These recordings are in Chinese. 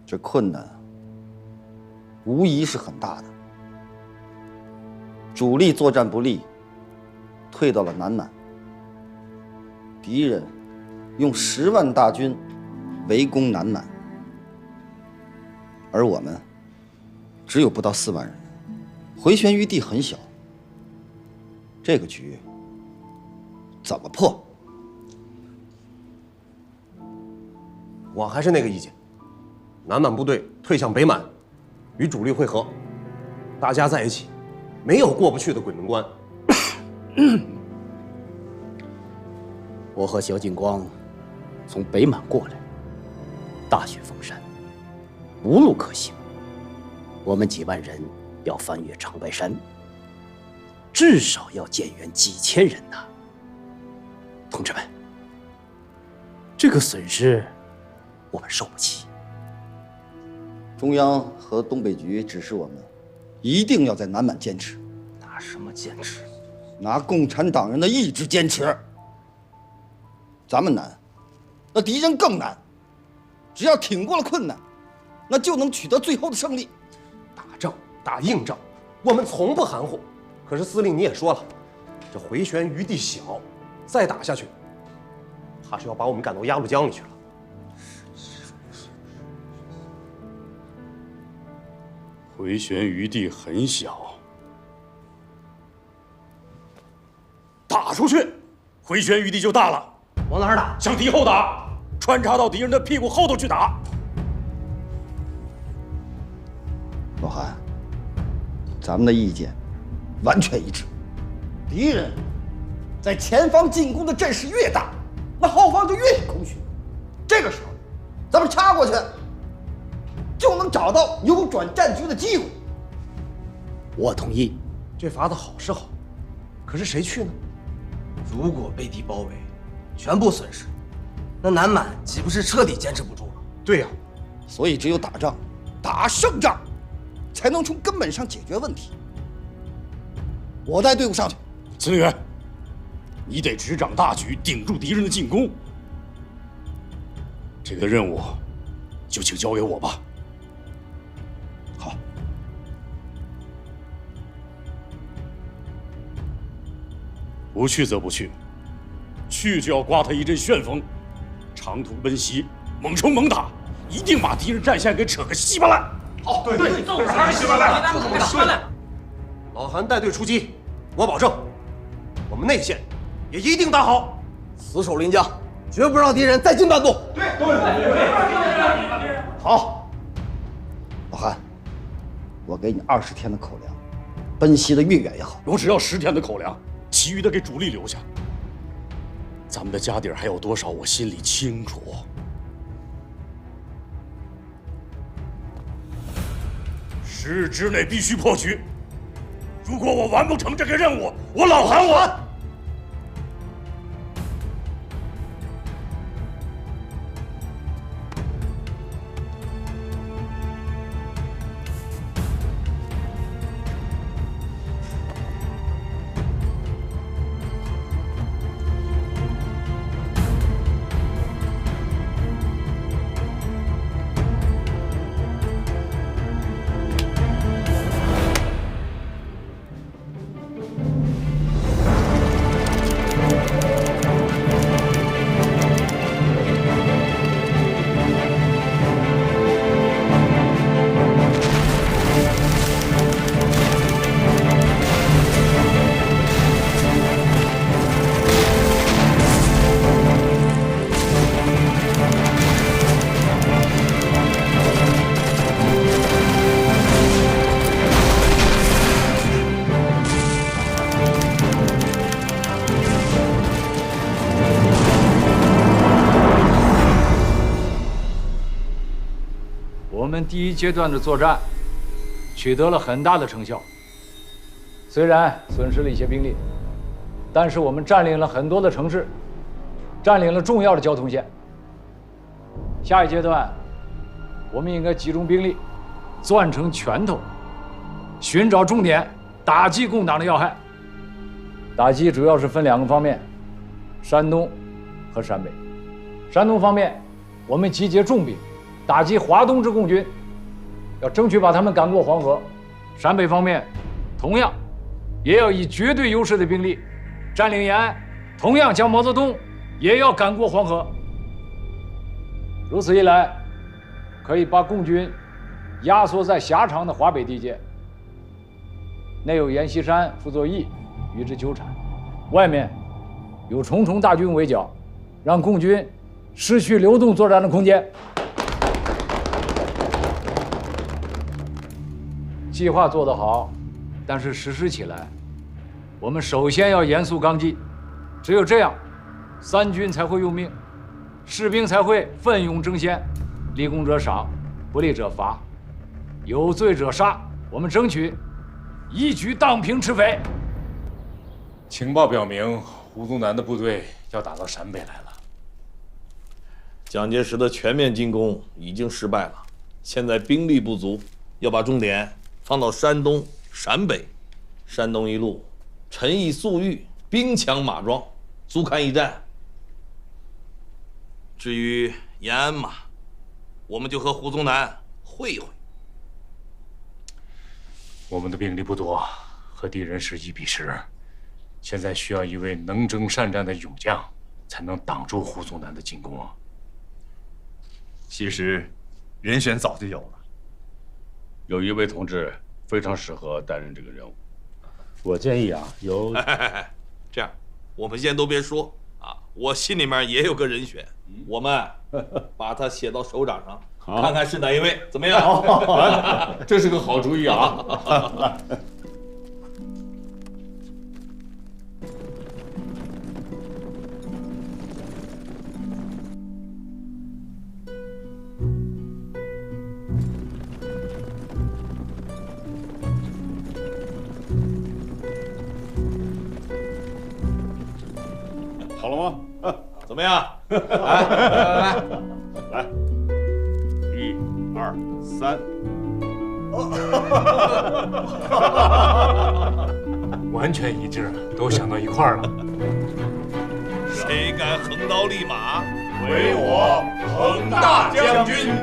这困难无疑是很大的。主力作战不利，退到了南满。敌人用10万大军围攻南满，而我们只有不到4万人，回旋余地很小。这个局怎么破？我还是那个意见，南满部队退向北满，与主力会合，大家在一起，没有过不去的鬼门关。我和萧劲光从北满过来，大雪封山，无路可行。我们几万人要翻越长白山，至少要减员几千人呐！同志们，这个损失我们受不起。中央和东北局指示我们，一定要在南满坚持。拿什么坚持？拿共产党人的意志坚持。咱们难，那敌人更难。只要挺过了困难，那就能取得最后的胜利。打仗打硬仗，我们从不含糊。可是司令你也说了，这回旋余地小，再打下去，怕是要把我们赶到鸭绿江里去了。回旋余地很小，打出去，回旋余地就大了。往哪儿打？向敌后打，穿插到敌人的屁股后头去打。老韩，咱们的意见完全一致。敌人在前方进攻的阵势越大，那后方就越是空虚。这个时候，咱们插过去，就能找到扭转战局的机会。我同意。这法子好是好，可是谁去呢？如果被敌包围，全部损失，那南满岂不是彻底坚持不住了？对呀，所以只有打仗，打胜仗，才能从根本上解决问题。我带队伍上去。司令员，你得执掌大局，顶住敌人的进攻。这个任务就请交给我吧。好。不去则不去，去就要刮他一阵旋风，长途奔袭，猛冲猛打，一定把敌人战线给扯个稀巴烂。好，对，就是稀巴烂，就这么稀巴烂。老韩带队出击，我保证，我们内线也一定打好，死守临江，绝不让敌人再进半步。对。好，老韩，我给你20天的口粮，奔袭的越远越好。我只要10天的口粮，其余的给主力留下。咱们的家底儿还有多少，我心里清楚。10日之内必须破局。如果我完不成这个任务，我老韩我。我们第1阶段的作战取得了很大的成效，虽然损失了一些兵力，但是我们占领了很多的城市，占领了重要的交通线。下一阶段，我们应该集中兵力，攥成拳头，寻找重点，打击共党的要害。打击主要是分2个方面，山东和陕北。山东方面，我们集结重兵，打击华东之共军，要争取把他们赶过黄河。陕北方面，同样也要以绝对优势的兵力占领延安，同样将毛泽东也要赶过黄河。如此一来，可以把共军压缩在狭长的华北地界，内有阎锡山、傅作义与之纠缠，外面有重重大军围剿，让共军失去流动作战的空间。计划做得好，但是实施起来，我们首先要严肃纲纪，只有这样，三军才会用命，士兵才会奋勇争先，立功者赏，不立者罚，有罪者杀。我们争取一举荡平赤匪。情报表明，胡宗南的部队要打到陕北来了。蒋介石的全面进攻已经失败了，现在兵力不足，要把重点放到山东、陕北。山东一路陈毅、粟裕兵强马壮，足堪一战。至于延安嘛，我们就和胡宗南会一会。我们的兵力不多，和敌人是1比10，现在需要一位能征善战的勇将，才能挡住胡宗南的进攻啊。其实，人选早就有了，有一位同志非常适合担任这个任务。我建议啊，由这样，我们先都别说啊，我心里面也有个人选，我们把他写到手掌上，看看是哪一位，怎么样？这是个好主意啊！好了吗？怎么样？来，1、2、3，完全一致，都想到一块儿了。谁敢横刀立马？唯我恒大将军。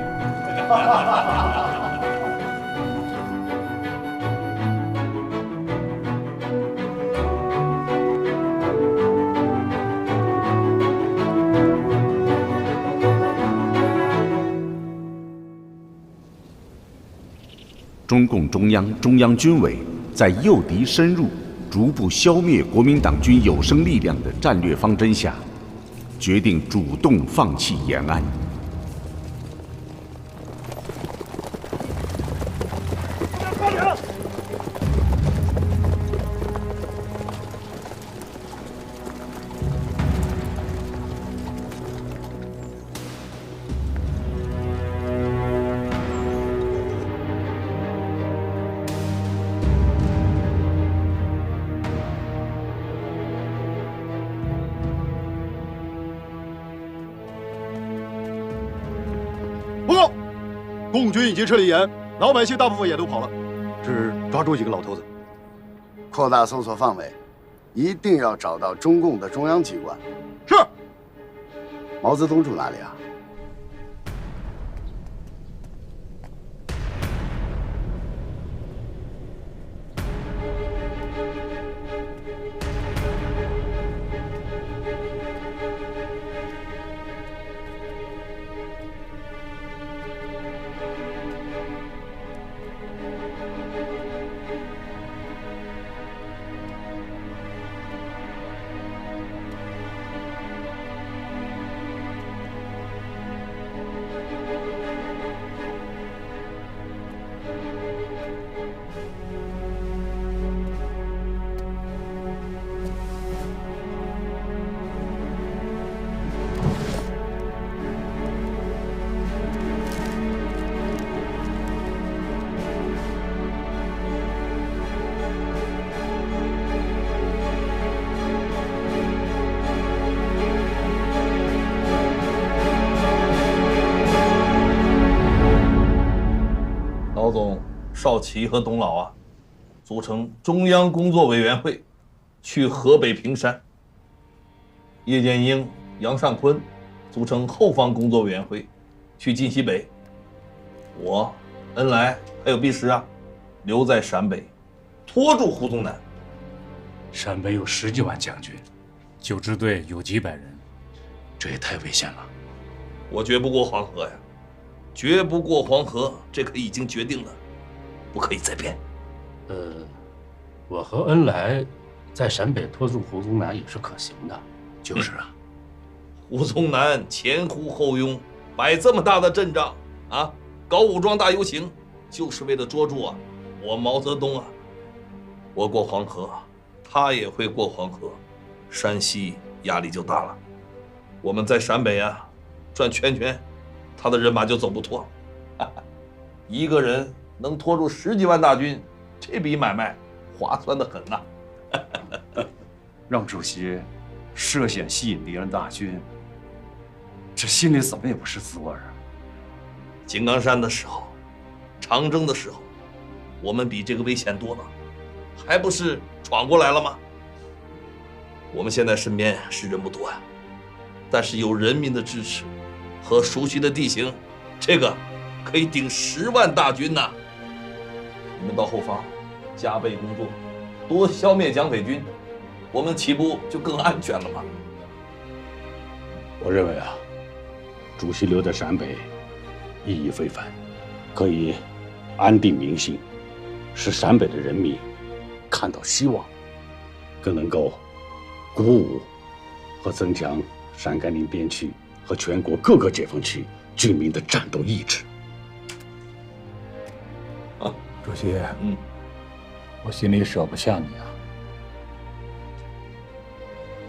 中共中央、中央军委在诱敌深入、逐步消灭国民党军有生力量的战略方针下，决定主动放弃延安。报告，共军已经撤离延安，老百姓大部分也都跑了，只抓住几个老头子。扩大搜索范围，一定要找到中共的中央机关。是。毛泽东住哪里啊？老总邵奇和董老啊，组成中央工作委员会，去河北平山。叶剑英、杨尚昆组成后方工作委员会，去晋西北。我、恩来还有毕石啊，留在陕北，拖住胡宗南。陕北有10几万将军，救治队有几百人，这也太危险了。我绝不过黄河呀，绝不过黄河，这可已经决定了，不可以再变。我和恩来在陕北拖住胡宗南也是可行的。就是啊，胡宗南前呼后拥，摆这么大的阵仗啊，搞武装大游行，就是为了捉住啊我毛泽东啊。我过黄河，他也会过黄河，山西压力就大了。我们在陕北啊转圈圈，他的人马就走不脱。一个人能拖住10几万大军，这笔买卖划算得很呐。让主席涉险吸引敌人大军，这心里怎么也不是滋味啊！井冈山的时候，长征的时候，我们比这个危险多了，还不是闯过来了吗？我们现在身边是人不多呀，但是有人民的支持和熟悉的地形，这个可以顶10万大军呐！你们到后方加倍工作，多消灭蒋匪军，我们起步就更安全了嘛。我认为啊，主席留在陕北意义非凡，可以安定民心，使陕北的人民看到希望，更能够鼓舞和增强陕甘宁边区和全国各个解放区军民的战斗意志。主席，我心里舍不下你啊。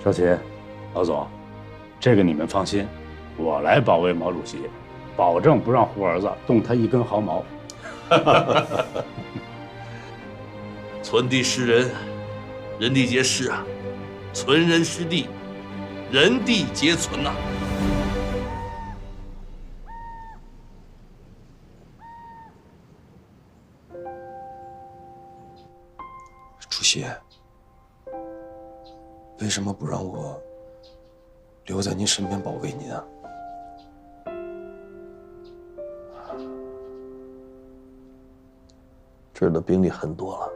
少奇，老总，这个你们放心，我来保卫毛主席，保证不让胡儿子动他一根毫毛。存地失人，人地皆失啊；存人失地，人地皆存呐。主席，为什么不让我留在您身边保卫您啊？这儿的兵力很多了，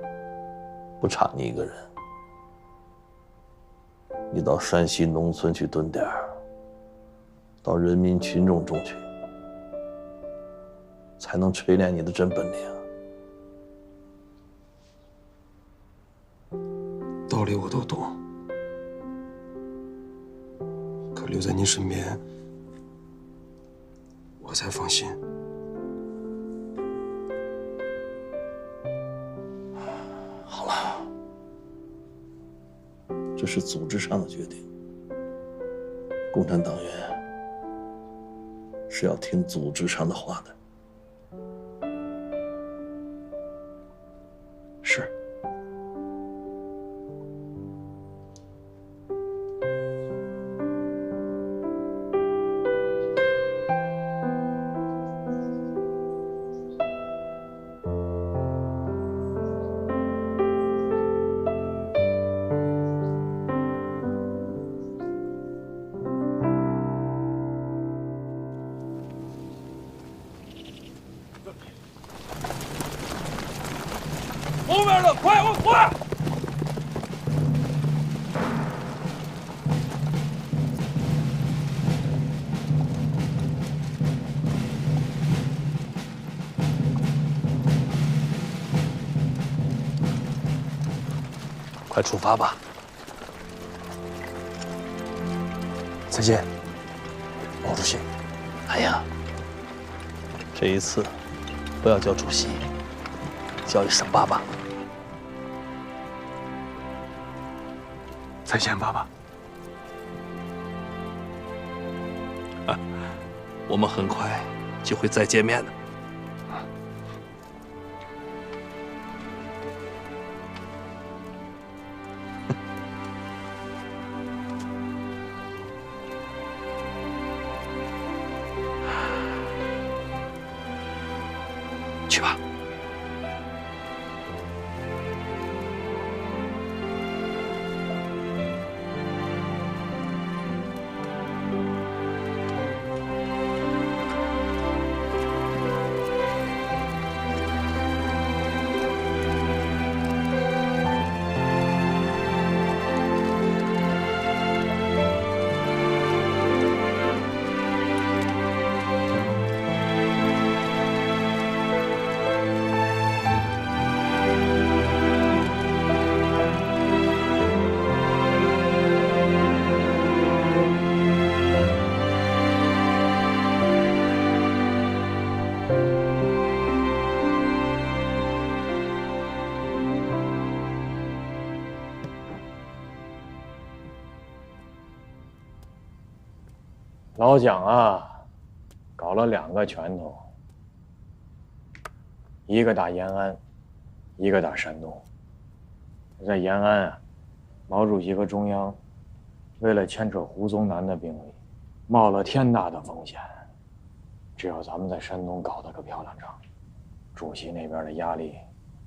不差你一个人。你到山西农村去蹲点儿，到人民群众中去，才能锤炼你的真本领。道理我都懂，可留在您身边，我才放心。好了，这是组织上的决定。共产党员是要听组织上的话的。是。后面的快往快！快出发吧！再见，毛主席。哎呀，这一次不要叫主席，叫一声爸爸。再见，爸爸。我们很快就会再见面的。去吧。老蒋啊，搞了2个拳头，一个打延安，一个打山东。在延安啊，毛主席和中央为了牵扯胡宗南的兵力，冒了天大的风险。只要咱们在山东搞得个漂亮仗，主席那边的压力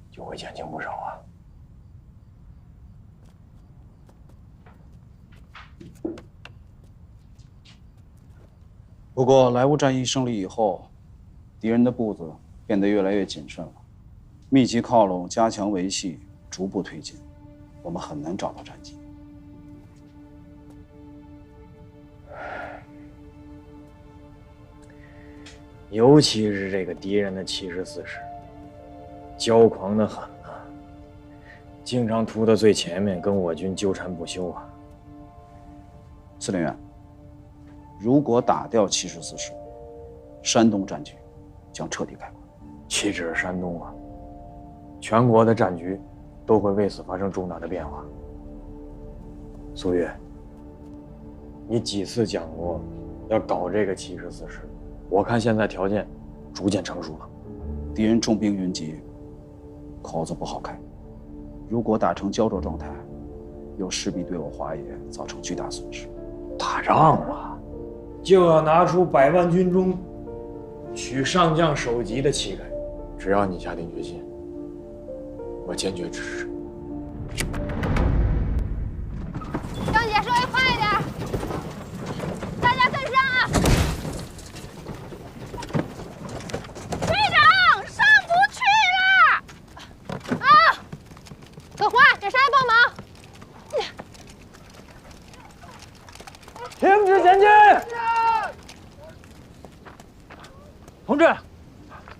就会减轻不少啊。不过，莱芜战役胜利以后，敌人的步子变得越来越谨慎了，密集靠拢，加强维系，逐步推进，我们很难找到战机。尤其是这个敌人的74师，骄狂得很啊，经常突到最前面，跟我军纠缠不休啊。司令员，如果打掉74师，山东战局将彻底改观。岂止山东啊，全国的战局都会为此发生重大的变化。苏越，你几次讲过要搞这个74师？我看现在条件逐渐成熟了，敌人重兵云集，口子不好开。如果打成胶着状态，又势必对我华野造成巨大损失。打仗嘛，就要拿出100万军中取上将首级的气概。只要你下定决心，我坚决支持。张姐，稍微快一点，大家跟上啊！队长上不去了！啊，葛华，找谁来帮忙？停止前进！同志，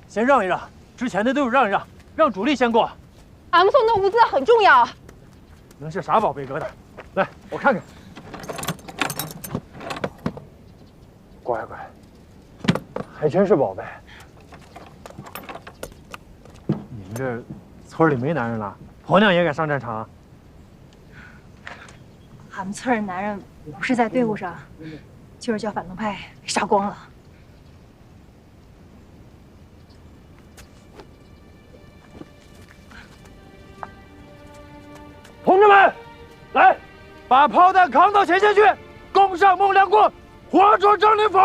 先让一让，之前的队伍让一让，让主力先过。俺们送的物资很重要。能是啥宝贝疙瘩？来，我看看。乖乖，还真是宝贝。你们这村里没男人了，婆娘也敢上战场？俺们村的男人不是在队伍上，就是叫反动派给杀光了。同志们，来，把炮弹扛到前线去，攻上孟良垛，活捉张灵甫！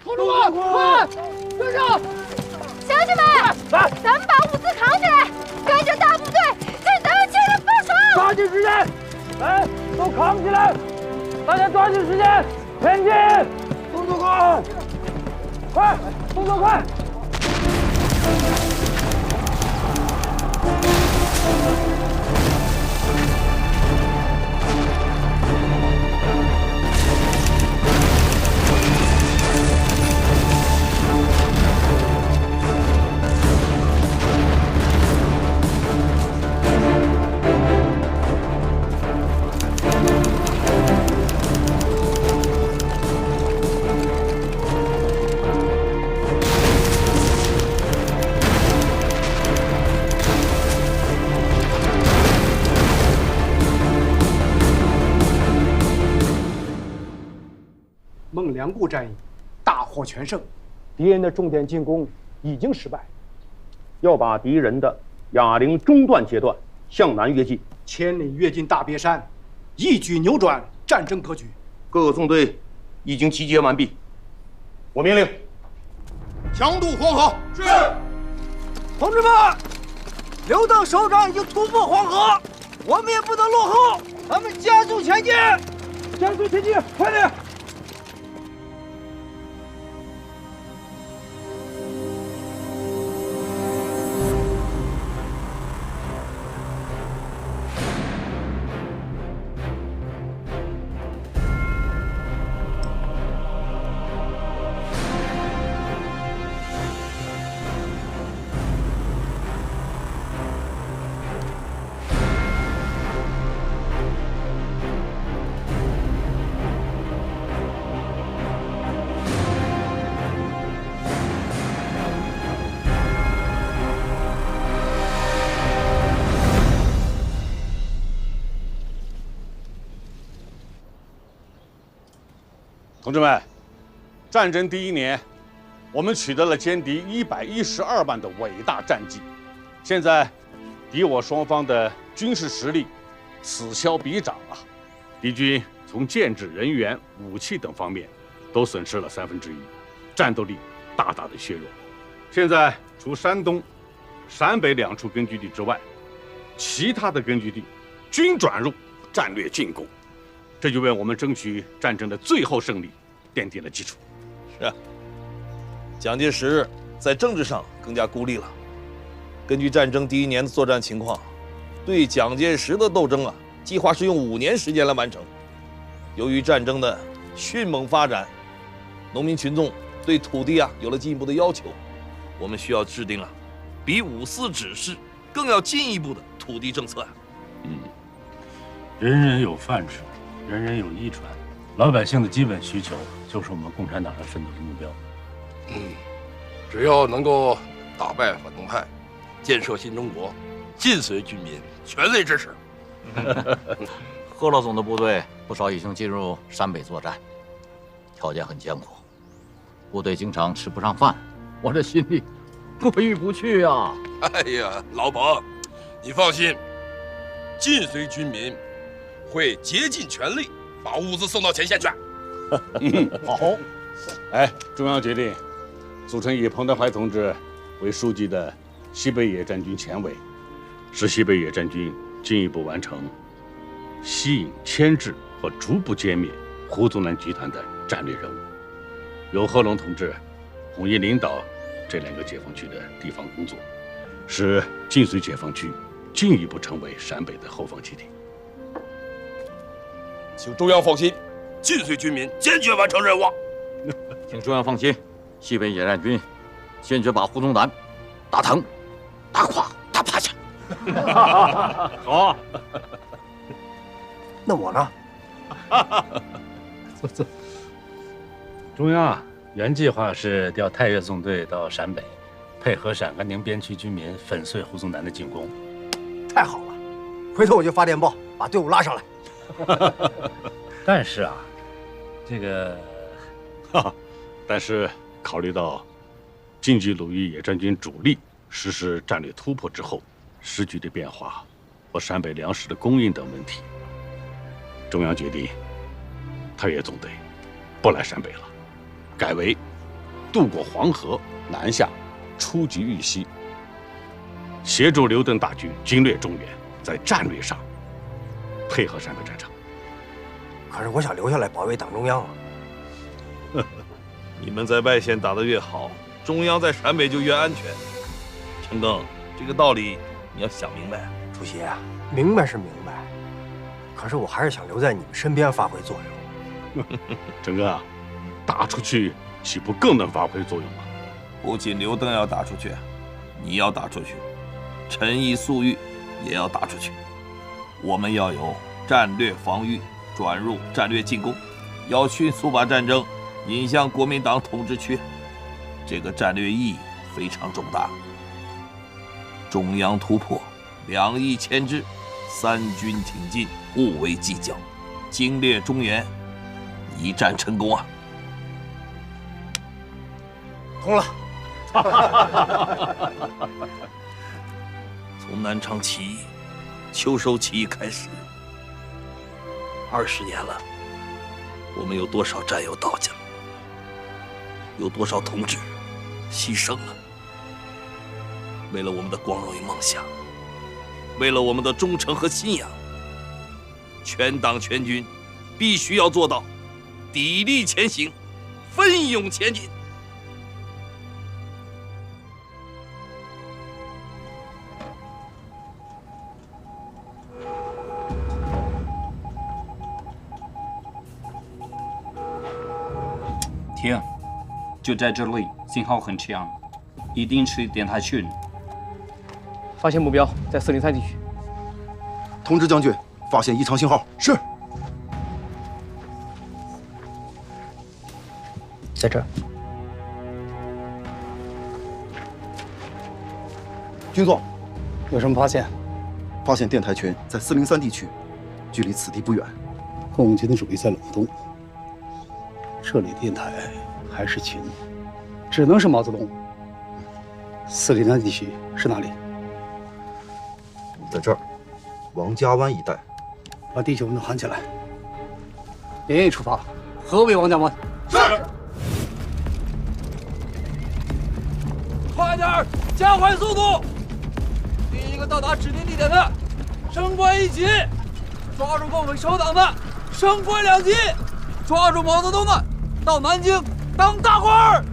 同志们，快跟上！乡亲们，来，咱们把物资扛起来，跟着大部队给咱们亲人报仇！抓紧时间，来，都扛起来！大家抓紧时间，前进！动作快，快，动作快！孟良垛战役大获全胜，敌人的重点进攻已经失败，要把敌人的哑铃中段阶段向南跃进，千里跃进大别山，一举扭转战争格局。各个纵队已经集结完毕，我命令强渡黄河。是。同志们，刘邓首长已经突破黄河，我们也不能落后，咱们加速前进！加速前进，快点！同志们，战争第1年，我们取得了歼敌112万的伟大战绩。现在，敌我双方的军事实力此消彼长啊！敌军从建制、人员、武器等方面都损失了1/3，战斗力大大的削弱。现在，除山东、陕北2处根据地之外，其他的根据地均转入战略进攻，这就为我们争取战争的最后胜利奠定了基础。是啊，蒋介石在政治上更加孤立了。根据战争第1年的作战情况，对蒋介石的斗争计划是用5年时间来完成。由于战争的迅猛发展，农民群众对土地有了进一步的要求，我们需要制定比5·4指示更要进一步的土地政策人人有饭吃，人人有衣穿，老百姓的基本需求就是我们共产党人奋斗的目标。只要能够打败反动派，建设新中国，尽随军民全力支持。贺老总的部队不少已经进入陕北作战，条件很艰苦，部队经常吃不上饭，我这心里过意不去啊！哎呀，老彭，你放心，尽随军民，会竭尽全力把物资送到前线去。好。哎，中央决定组成以彭德怀同志为书记的西北野战军前委，使西北野战军进一步完成吸引、牵制和逐步歼灭胡宗南集团的战略任务。由贺龙同志统一领导这2个解放区的地方工作，使晋绥解放区进一步成为陕北的后方基地。请中央放心，晋绥军民坚决完成任务。请中央放心，西北野战军坚决把胡宗南打疼、打垮、打趴下。好。那我呢？走。中央原计划是调太岳纵队到陕北，配合陕甘宁边区军民粉碎胡宗南的进攻。太好了，回头我就发电报把队伍拉上来。但是这个，但是考虑到晋冀鲁豫野战军主力实施战略突破之后时局的变化和陕北粮食的供应等问题，中央决定太岳纵队不来陕北了，改为渡过黄河南下，出击豫西，协助刘邓大军军略中原，在战略上配合陕北战场。可是我想留下来保卫党中央啊！你们在外线打得越好，中央在陕北就越安全。陈赓，这个道理你要想明白。主席啊，明白是明白，可是我还是想留在你们身边发挥作用。陈赓啊，打出去岂不更能发挥作用吗？不仅刘邓要打出去，你要打出去，陈毅、粟裕也要打出去。我们要有战略防御转入战略进攻，要迅速把战争引向国民党统治区，这个战略意义非常重大。中央突破，两翼牵制，三军挺进，互为犄角，经略中原，一战成功啊！通了。从南昌起义、秋收起义开始，20年了，我们有多少战友倒下了？有多少同志牺牲了？为了我们的光荣与梦想，为了我们的忠诚和信仰，全党全军必须要做到砥砺前行，奋勇前进。停，就在这里，信号很强，一定是电台群。发现目标在403地区。通知将军，发现异常信号。是。在这儿。军座，有什么发现？发现电台群在403地区，距离此地不远。共军的主力在陇东。这里电台还还是秦，只能是毛泽东。四里滩地区是哪里？在这儿，王家湾一带。把弟兄们喊起来，连夜出发，合围王家湾。是。快点儿，加快速度！第一个到达指定地点的，升官1级；抓住共匪首党的，升官2级；抓住毛泽东的，到南京当大官儿。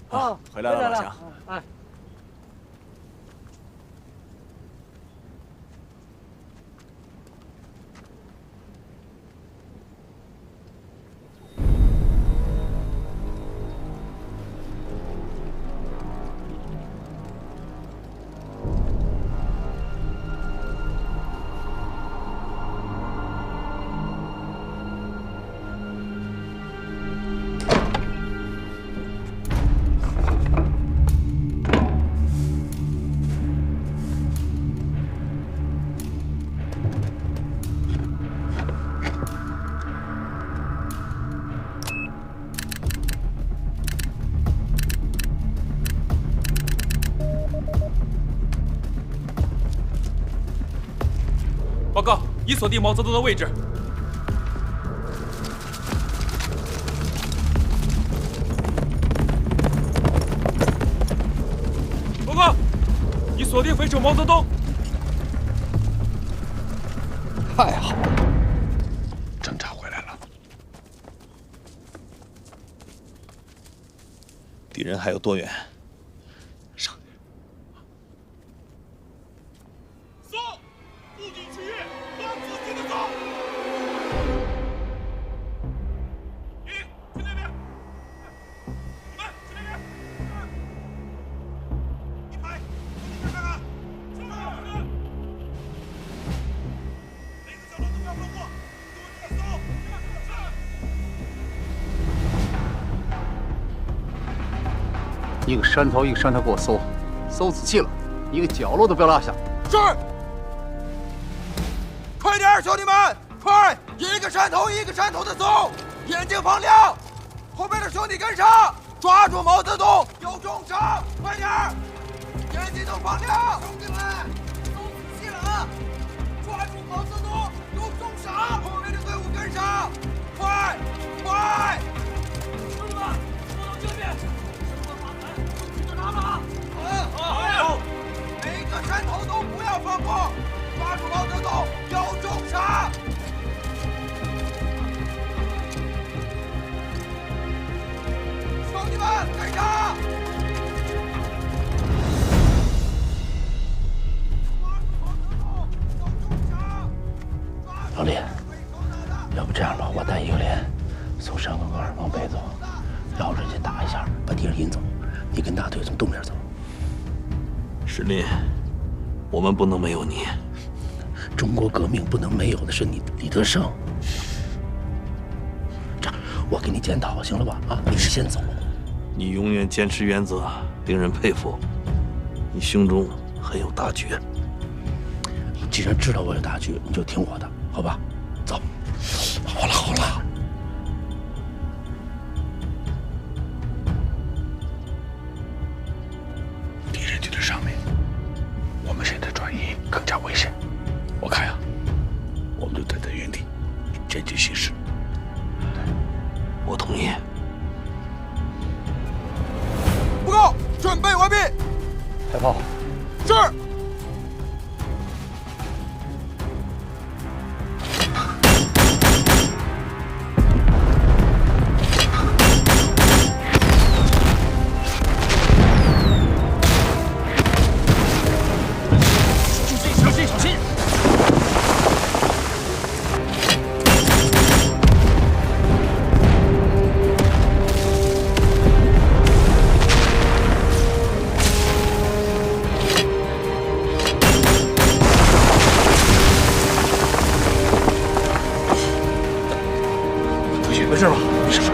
啊，回来了，老乡。哎。报告，已锁定毛泽东的位置。报告，已锁定匪首毛泽东。太好了，侦察回来了。敌人还有多远？一个山头一个山头给我搜，搜仔细了，一个角落都不要落下。是。快点，兄弟们，快！一个山头一个山头的搜，眼睛放亮，后面的兄弟跟上，抓住毛泽东，有重伤！快点，眼睛都放亮，兄弟们，搜仔细了啊！抓住毛泽东，有重伤！后面的队伍跟上，快，快！兄弟们，我到这边。好，每个山头都不要放过，抓住毛泽东，有重伤！兄弟们，跟上！老李，要不这样吧，我带一个连从山沟盖往北走，绕着去打一下，把敌人引走。你跟大队从东边走。石林，我们不能没有你。中国革命不能没有的是你李德胜。这我给你检讨，行了吧？啊，你先走。你永远坚持原则，令人佩服。你胸中很有大局。你既然知道我有大局，你就听我的，好吧？走。好了好了。敌人就在上面，我们现在转移更加危险。我看呀，我们就待在原地，见机行事。我同意。报告，准备完毕。开炮。是。小心！同学，没事吧？没事，没事。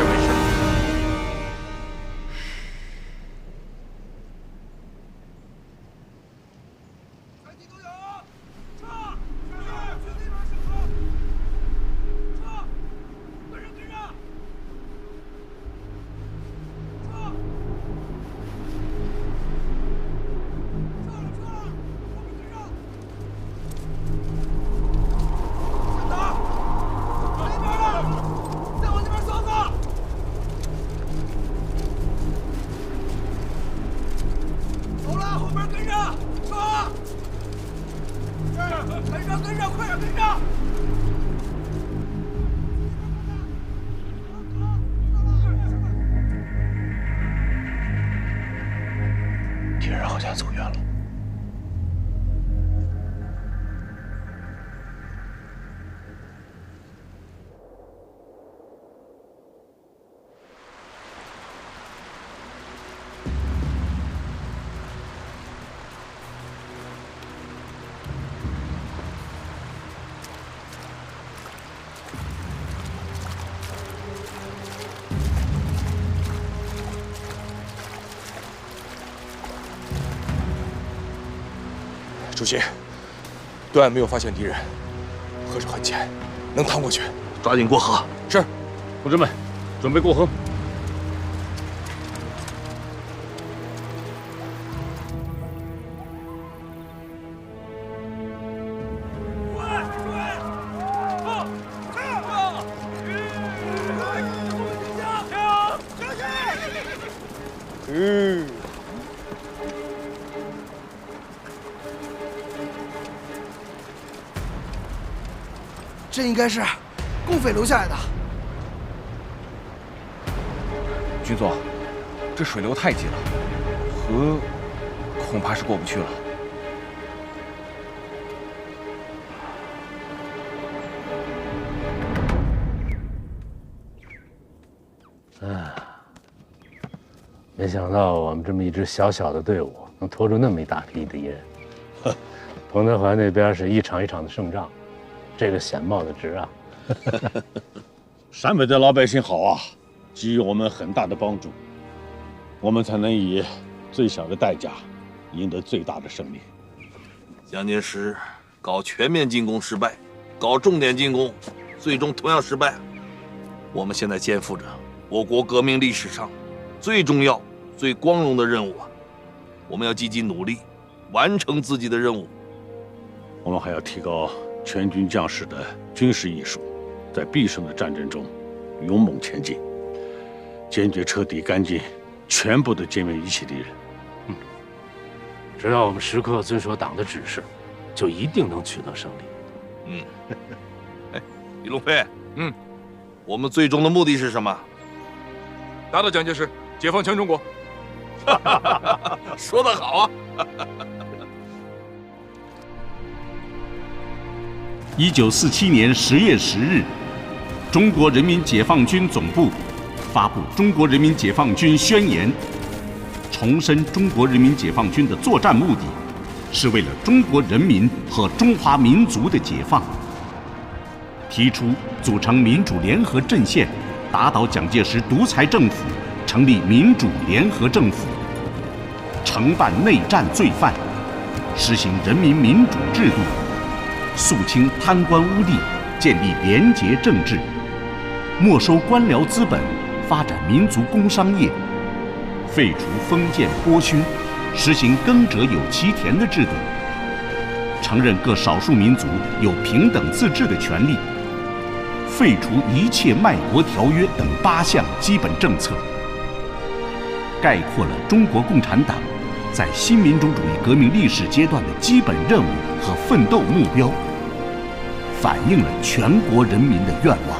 跟上！敌人好像走远了。主席，对岸没有发现敌人，河水很浅，能趟过去。抓紧过河。是，同志们，准备过河。这应该是共匪留下来的。军座，这水流太急了，河恐怕是过不去了。没想到我们这么一支小小的队伍能拖住那么一大批敌人。彭德怀那边是一场一场的胜仗，这个险冒的值啊！陕北的老百姓好啊，给予我们很大的帮助，我们才能以最小的代价赢得最大的胜利。蒋介石搞全面进攻失败，搞重点进攻，最终同样失败。我们现在肩负着我国革命历史上最重要、最光荣的任务啊！我们要积极努力，完成自己的任务。我们还要提高全军将士的军事艺术，在必胜的战争中勇猛前进，坚决彻底干净全部的歼灭一切敌人。只要我们时刻遵守党的指示，就一定能取得胜利。哎，李龙飞，我们最终的目的是什么？打倒蒋介石，解放全中国。说得好啊！1947年10月10日，中国人民解放军总部发布《中国人民解放军宣言》，重申中国人民解放军的作战目的是为了中国人民和中华民族的解放，提出组成民主联合阵线，打倒蒋介石独裁政府，成立民主联合政府，惩办内战罪犯，实行人民民主制度，肃清贪官污吏，建立廉洁政治，没收官僚资本，发展民族工商业，废除封建剥削，实行耕者有其田的制度，承认各少数民族有平等自治的权利，废除一切卖国条约等8项基本政策，概括了中国共产党在新民主主义革命历史阶段的基本任务和奋斗目标，反映了全国人民的愿望。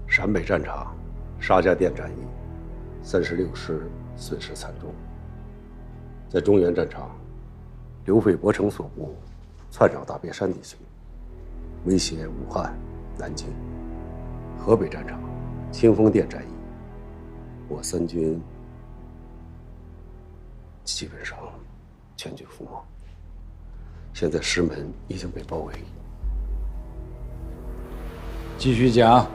陕北战场，沙家店战役，36师损失惨重。在中原战场，刘匪伯承所部窜扰大别山地区，威胁武汉、南京。河北战场，清风店战役，我三军基本上全军覆没。现在师门已经被包围。继续讲。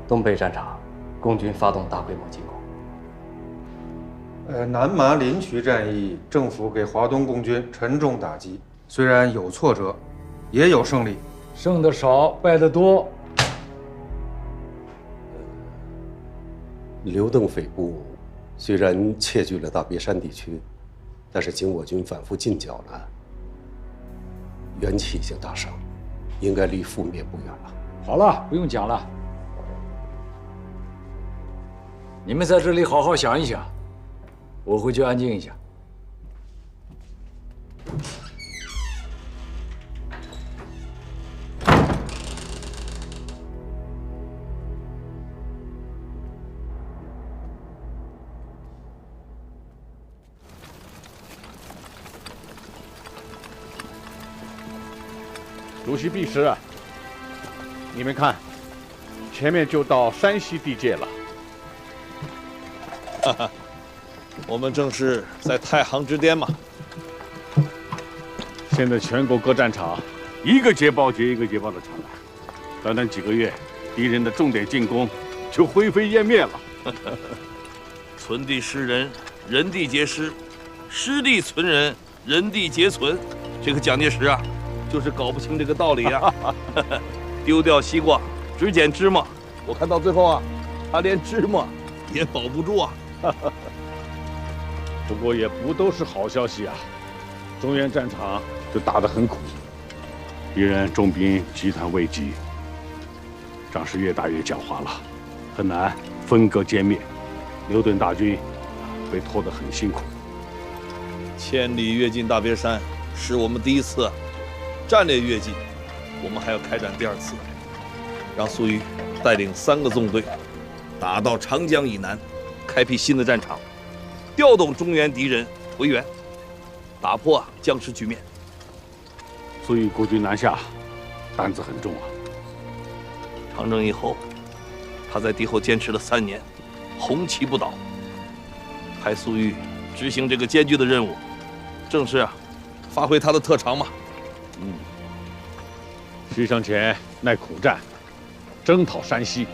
东北战场，共军发动大规模进攻。南麻临朐战役，政府给华东共军沉重打击，虽然有挫折，也有胜利，胜的少，败的多。刘邓匪部虽然窃据了大别山地区，但是经我军反复进剿呢，元气已经大伤。应该离覆灭不远了。好了，不用讲了。你们在这里好好想一想，我回去安静一下。主席弼师，你们看，前面就到山西地界了。哈哈，我们正是在太行之巅嘛。现在全国各战场，一个捷报接一个捷报的传来，短短几个月，敌人的重点进攻就灰飞烟灭了。存地失人，人地皆失；失地存人，人地皆存。这个蒋介石啊，就是搞不清这个道理呀。丢掉西瓜，只捡芝麻。我看到最后啊，他连芝麻也保不住啊。不过也不都是好消息啊，中原战场就打得很苦，敌人重兵集团未集，仗势越打越狡猾了，很难分割歼灭。牛顿大军被拖得很辛苦。千里跃进大别山是我们第一次战略跃进，我们还要开展第二次，让粟裕带领3个纵队打到长江以南，开辟新的战场，调动中原敌人回援，打破僵持局面。粟裕孤军南下，担子很重啊。长征以后，他在敌后坚持了3年，红旗不倒。派粟裕执行这个艰巨的任务，正是发挥他的特长嘛。徐承前耐苦战，征讨山西；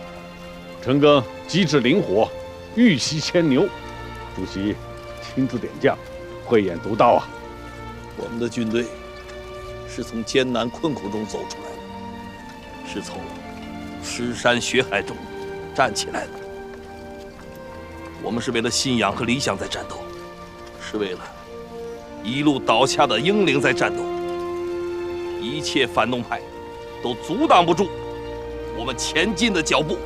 陈赓机智灵活，欲袭牵牛。主席亲自点将，慧眼独到啊！我们的军队是从艰难困苦中走出来的，是从尸山血海中站起来的。我们是为了信仰和理想在战斗，是为了一路倒下的英灵在战斗。一切反动派都阻挡不住我们前进的脚步。